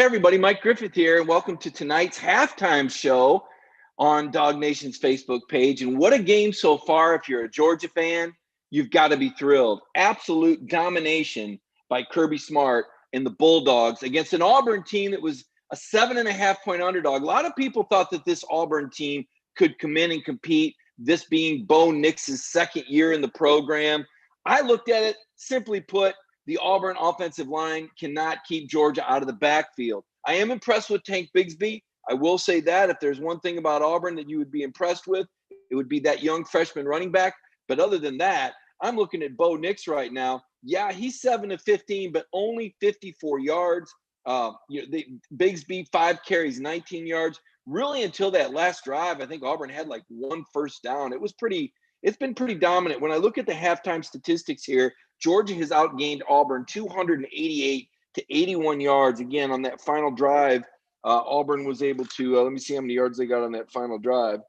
Hey everybody, Mike Griffith here, and welcome to tonight's halftime show on Dog Nation's Facebook page. And what a game so far. If you're a Georgia fan, you've got to be thrilled. Absolute domination by Kirby Smart and the Bulldogs against an Auburn team that was a 7.5-point underdog. A lot of people thought that this Auburn team could come in and compete, this being Bo Nix's second year in the program. I looked at it, simply put, the Auburn offensive line cannot keep Georgia out of the backfield. I am impressed with Tank Bigsby. I will say that if there's one thing about Auburn that you would be impressed with, it would be that young freshman running back. But other than that, I'm looking at Bo Nix right now. Yeah, he's 7 of 15, but only 54 yards. Bigsby, 5 carries, 19 yards. Really, until that last drive, I think Auburn had like 1 first down. It's been pretty dominant. When I look at the halftime statistics here, Georgia has outgained Auburn 288 to 81 yards. Again, on that final drive, Auburn was able to, let me see how many yards they got on that final drive.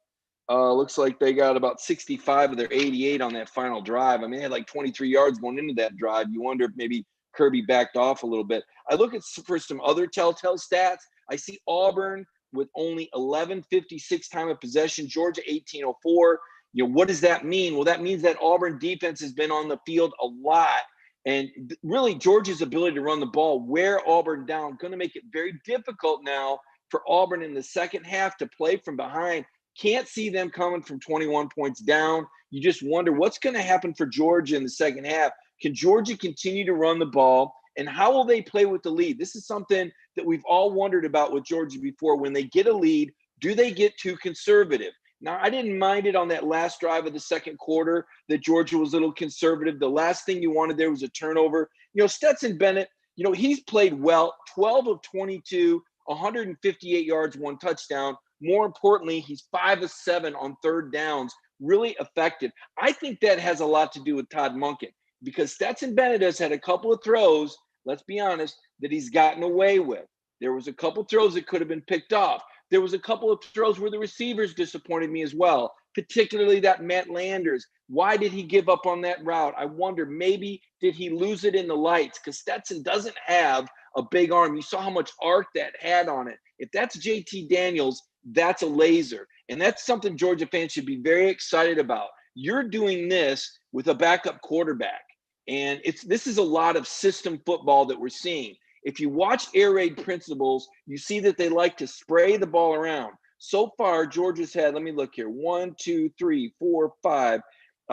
Looks like they got about 65 of their 88 on that final drive. I mean, they had like 23 yards going into that drive. You wonder if maybe Kirby backed off a little bit. I look at for some other telltale stats. I see Auburn with only 11:56 time of possession, Georgia 18:04. What does that mean? Well, that means that Auburn defense has been on the field a lot. And really, Georgia's ability to run the ball, wear Auburn down, going to make it very difficult now for Auburn in the second half to play from behind. Can't see them coming from 21 points down. You just wonder what's going to happen for Georgia in the second half. Can Georgia continue to run the ball? And how will they play with the lead? This is something that we've all wondered about with Georgia before. When they get a lead, do they get too conservative? Now, I didn't mind it on that last drive of the second quarter that Georgia was a little conservative. The last thing you wanted there was a turnover. Stetson Bennett, he's played well, 12 of 22, 158 yards, 1 touchdown. More importantly, he's 5 of 7 on third downs, really effective. I think that has a lot to do with Todd Monken because Stetson Bennett has had a couple of throws, let's be honest, that he's gotten away with. There was a couple throws that could have been picked off. There was a couple of throws where the receivers disappointed me as well, particularly that Matt Landers. Why did he give up on that route? I wonder, maybe did he lose it in the lights? Because Stetson doesn't have a big arm. You saw how much arc that had on it. If that's JT Daniels, that's a laser. And that's something Georgia fans should be very excited about. You're doing this with a backup quarterback. And this is a lot of system football that we're seeing. If you watch air raid principles, you see that they like to spray the ball around. So far, Georgia's had, let me look here, 1, 2, 3, 4, 5,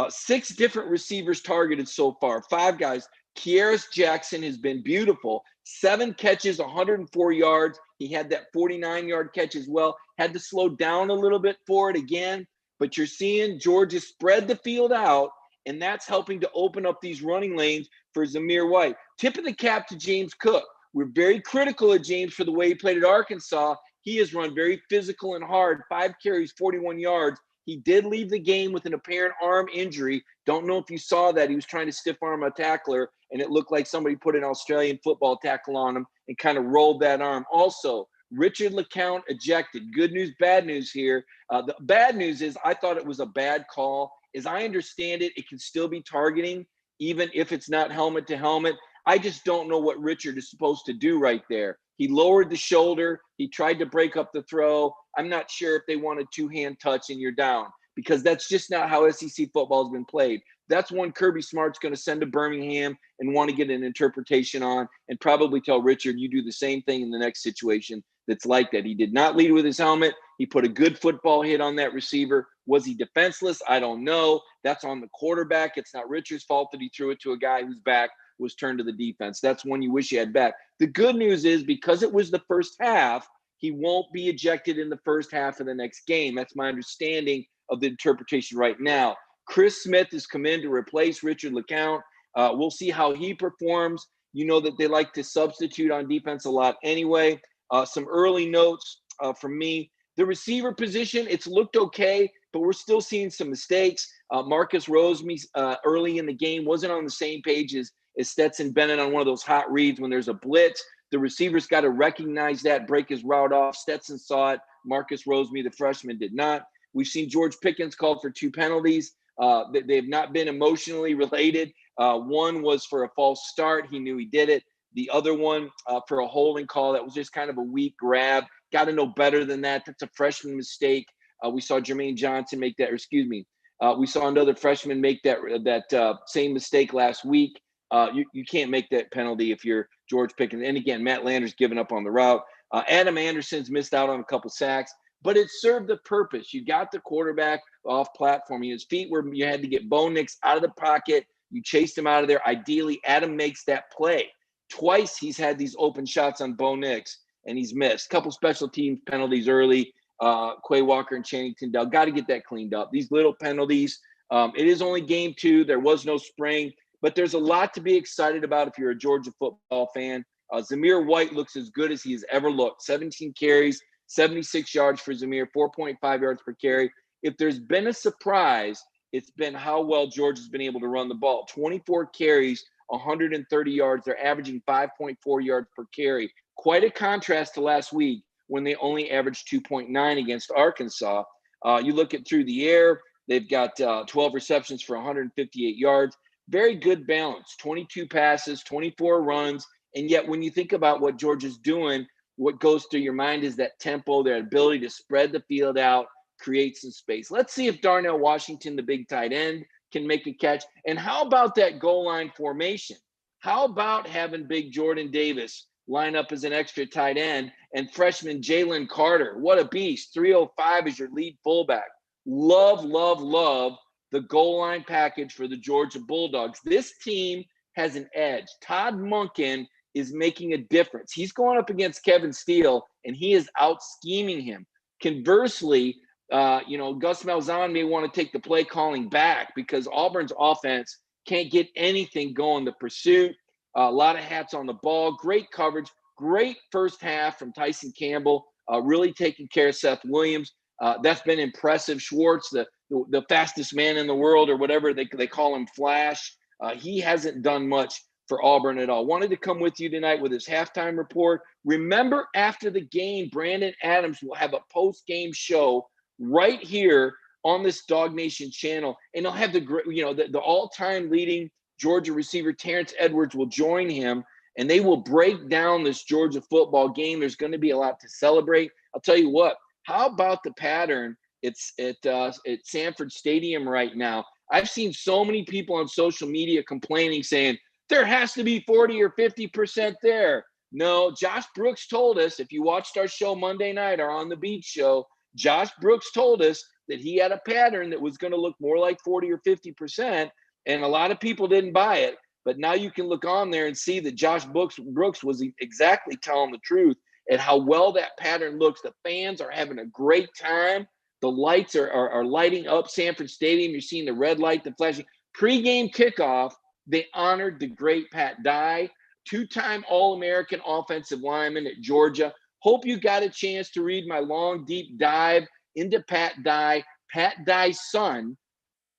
6 different receivers targeted so far. 5 guys. Kearis Jackson has been beautiful. 7 catches, 104 yards. He had that 49-yard catch as well. Had to slow down a little bit for it again. But you're seeing Georgia spread the field out, and that's helping to open up these running lanes for Zamir White. Tip of the cap to James Cook. We're very critical of James for the way he played at Arkansas. He has run very physical and hard, 5 carries, 41 yards. He did leave the game with an apparent arm injury. Don't know if you saw that. He was trying to stiff arm a tackler, and it looked like somebody put an Australian football tackle on him and kind of rolled that arm. Also, Richard LeCount ejected. Good news, bad news here. The bad news is I thought it was a bad call. As I understand it, it can still be targeting, even if it's not helmet to helmet. I just don't know what Richard is supposed to do right there. He lowered the shoulder. He tried to break up the throw. I'm not sure if they want a 2-hand touch and you're down because that's just not how SEC football has been played. That's one Kirby Smart's going to send to Birmingham and want to get an interpretation on and probably tell Richard, you do the same thing in the next situation that's like that. He did not lead with his helmet. He put a good football hit on that receiver. Was he defenseless? I don't know. That's on the quarterback. It's not Richard's fault that he threw it to a guy whose back was turned to the defense. That's one you wish you had back. The good news is because it was the first half, he won't be ejected in the first half of the next game. That's my understanding of the interpretation right now. Chris Smith has come in to replace Richard LeCount. We'll see how he performs. You know that they like to substitute on defense a lot anyway. Some early notes from me. The receiver position, it's looked okay, but we're still seeing some mistakes. Marcus Rosemy early in the game wasn't on the same page as Stetson Bennett on one of those hot reads when there's a blitz. The receivers got to recognize that, break his route off. Stetson saw it. Marcus Rosemy, the freshman, did not. We've seen George Pickens called for 2 penalties. They have not been emotionally related. One was for a false start. He knew he did it. The other one for a holding call that was just kind of a weak grab. Got to know better than that. That's a freshman mistake. We saw Jermaine Johnson make that, or excuse me, we saw another freshman make that same mistake last week. You can't make that penalty if you're George Pickens. And again, Matt Lander's given up on the route. Adam Anderson's missed out on a couple sacks, but it served the purpose. You got the quarterback off platform. His feet were, you had to get Bo Nix out of the pocket. You chased him out of there. Ideally, Adam makes that play. Twice he's had these open shots on Bo Nix, and he's missed. A couple special teams penalties early. Quay Walker and Channing Tindall. Got to get that cleaned up. These little penalties. It is only game 2. There was no spring, but there's a lot to be excited about if you're a Georgia football fan. Zamir White looks as good as he has ever looked. 17 carries, 76 yards for Zamir, 4.5 yards per carry. If there's been a surprise, it's been how well Georgia's been able to run the ball. 24 carries, 130 yards. They're averaging 5.4 yards per carry. Quite a contrast to last week when they only averaged 2.9 against Arkansas. You look at through the air, they've got 12 receptions for 158 yards. Very good balance, 22 passes, 24 runs. And yet when you think about what Georgia's doing, what goes through your mind is that tempo, their ability to spread the field out, create some space. Let's see if Darnell Washington, the big tight end, can make a catch. And how about that goal line formation? How about having big Jordan Davis line up as an extra tight end and freshman Jalen Carter? What a beast. 305 is your lead fullback. Love, love, love the goal line package for the Georgia Bulldogs. This team has an edge. Todd Monken is making a difference. He's going up against Kevin Steele, and he is out-scheming him. Conversely, Gus Malzahn may want to take the play calling back because Auburn's offense can't get anything going. The pursuit, a lot of hats on the ball, great coverage, great first half from Tyson Campbell, really taking care of Seth Williams. That's been impressive. Schwartz, the fastest man in the world, or whatever they call him, Flash. He hasn't done much for Auburn at all. Wanted to come with you tonight with his halftime report. Remember, after the game, Brandon Adams will have a post-game show right here on this Dog Nation channel, and he'll have the all-time leading Georgia receiver Terrence Edwards will join him, and they will break down this Georgia football game. There's going to be a lot to celebrate. I'll tell you what. How about the pattern? It's at Sanford Stadium right now. I've seen so many people on social media complaining, saying there has to be 40 or 50% there. No, Josh Brooks told us, if you watched our show Monday night, our On the Beach show, Josh Brooks told us that he had a pattern that was going to look more like 40 or 50%, and a lot of people didn't buy it. But now you can look on there and see that Josh Brooks was exactly telling the truth and how well that pattern looks. The fans are having a great time. The lights are lighting up Sanford Stadium. You're seeing the red light, the flashing. Pre-game kickoff, they honored the great Pat Dye, 2-time All-American offensive lineman at Georgia. Hope you got a chance to read my long, deep dive into Pat Dye. Pat Dye's son,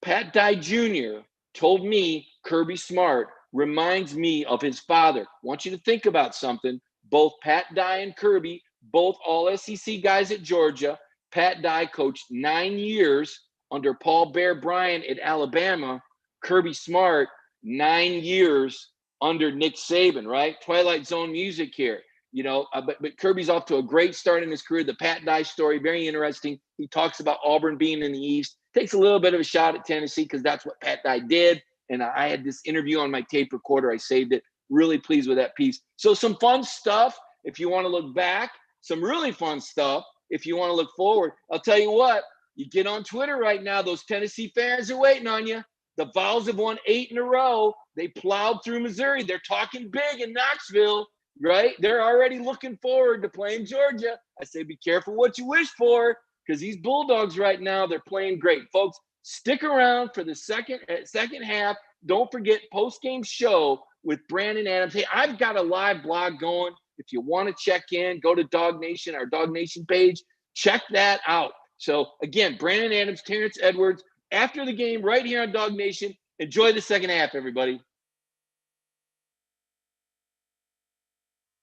Pat Dye Jr., told me Kirby Smart reminds me of his father. I want you to think about something. Both Pat Dye and Kirby, both all SEC guys at Georgia. Pat Dye coached 9 years under Paul Bear Bryant at Alabama. Kirby Smart, 9 years under Nick Saban, right? Twilight Zone music here. But Kirby's off to a great start in his career. The Pat Dye story, very interesting. He talks about Auburn being in the East. Takes a little bit of a shot at Tennessee because that's what Pat Dye did. And I had this interview on my tape recorder. I saved it. Really pleased with that piece. So some fun stuff if you want to look back. Some really fun stuff if you want to look forward. I'll tell you what. You get on Twitter right now. Those Tennessee fans are waiting on you. The Vols have won 8 in a row. They plowed through Missouri. They're talking big in Knoxville. Right? They're already looking forward to playing Georgia. I say be careful what you wish for because these Bulldogs right now, they're playing great. Folks, stick around for the second half. Don't forget post-game show with Brandon Adams. Hey, I've got a live blog going. If you want to check in, go to Dog Nation, our Dog Nation page. Check that out. So, again, Brandon Adams, Terrence Edwards, after the game right here on Dog Nation. Enjoy the second half, everybody.